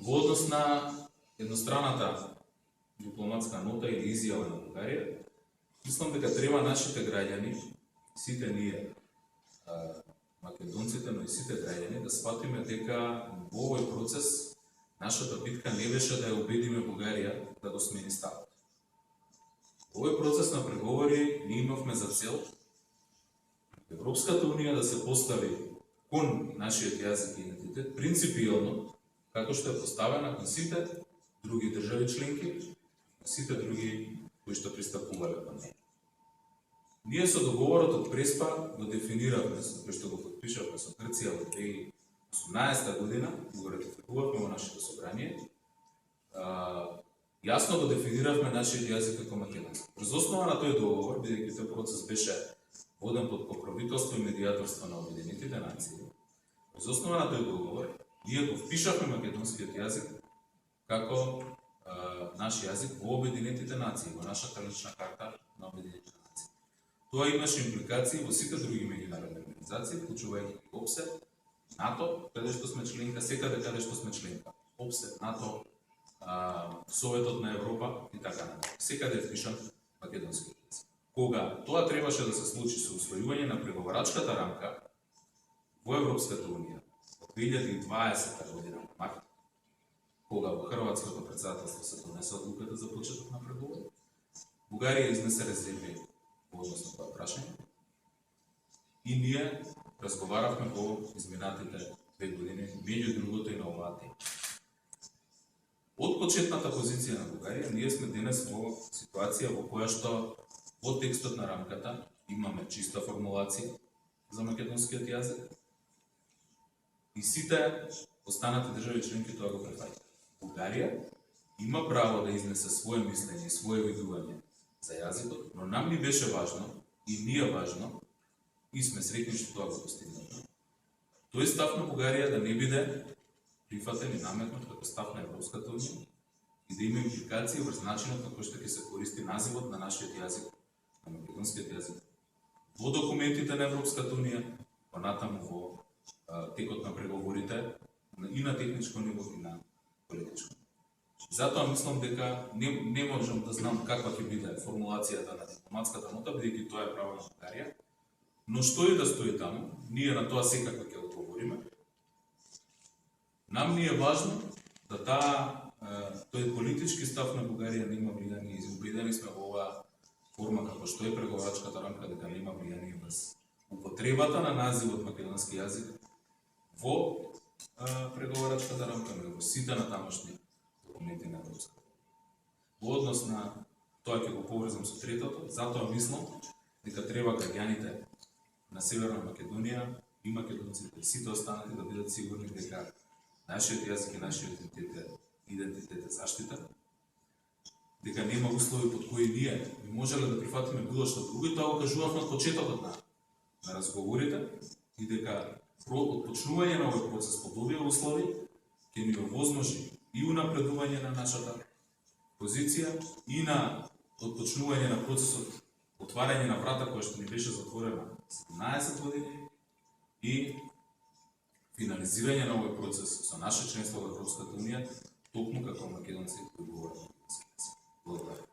Во однос на едностраната дипломатска нота или изјава на Бугарија, мислам дека треба нашите граѓани, сите ние македонците, но и сите граѓани да сватиме дека во овој процес нашата битка не беше да ја убедиме Бугарија да го смени ставот. Овој процес на преговори ние имавме за цел Европската унија да се постави кон нашиот јазик и идентитет принципијално, како што е поставена кон сите други држави членки, сите други кои што пристапувале кон неја. Ние со договорот од Преспа го дефиниравме, кој што го подпишавме со Грција во 2018 година, го ратификувавме во нашето собрание, јасно го дефиниравме нашиот јазик како македонски. Врз основа на тој договор, бидејќи тој процес беше воден под покровителство и медијаторство на Обединетите нации, врз основа на тој договор, ние го впишавме македонскиот јазик како наш јазик во Обединетите нации, во нашата лична карта на Обединетите нации. Тоа имаше импликации во сите други меѓународни организации, вклучувајќи ОПСЕ, НАТО, каде што сме членка, секаде каде што сме членка. ОПСЕ, НАТО, Советот на Европа и така натаму. Секаде е впишан македонски јазик. Кога тоа требаше да се случи со усвојување на преговарачката рамка во Европската унија од 2020 година, март, кога во хрватското претседателство се донесе одлуката за почеток на преговори, Бугарија изнесе резерви во однос на тоа прашање и ние разговаравме во изминатите 2 години, меѓу другото и на оваа тема. Од почетната позиција на Бугарија, ние сме денес во ситуација во која што во текстот на рамката имаме чиста формулација за македонскиот јазик и сите останати држави членки тоа го прифаќаат. Бугарија има право да изнесе свое мислење и свое видување за јазикот, но нам ни беше важно и ни е важно и сме среќни што тоа го постигнавме. Тој став на Бугарија да не биде прифатен и наметнат како став на Европската унија и да има импликации врз начинот на кој што ќе се користи називот на нашиот јазик, на македонскиот јазик, во документите на Европската унија, понатаму во текот на преговорите и на техничко ниво и на политичко. Затоа мислам дека не можам да знам каква ќе биде формулацијата на дипломатската нота, бидејќи тоа е право на Бугарија, но што и да стои таму, ние на тоа секако ќе одговориме. Нам ни е важно да тој политички став на Бугарија нема влијание и убедени сме во оваа форма како што е преговарачката рамка дека нема влијание врз употребата на називот македонски јазик во преговарачката рамка, но во сите на тамошни документи на Европската. Во однос на тоа ќе го поврзам со третото, затоа мислам дека треба граѓаните на Северна Македонија и македонците и сите останати да бидат сигурни дека нашиот јазик и нашиот идентитет е заштита, дека нема услови под кои ние можеле да прифатиме било што друго, и тоа го кажувавме од почетокот на разговорите, и дека отпочнување на овој процес под овие услови ќе ни овозможи и унапредување на нашата позиција и на отпочнување на процесот, отварање на врата која што ни беше затворена 17 години и финализирање на овој процес со наше членство во Европската унија, токму како македонци кои говорат македонски јазик. Благодарам.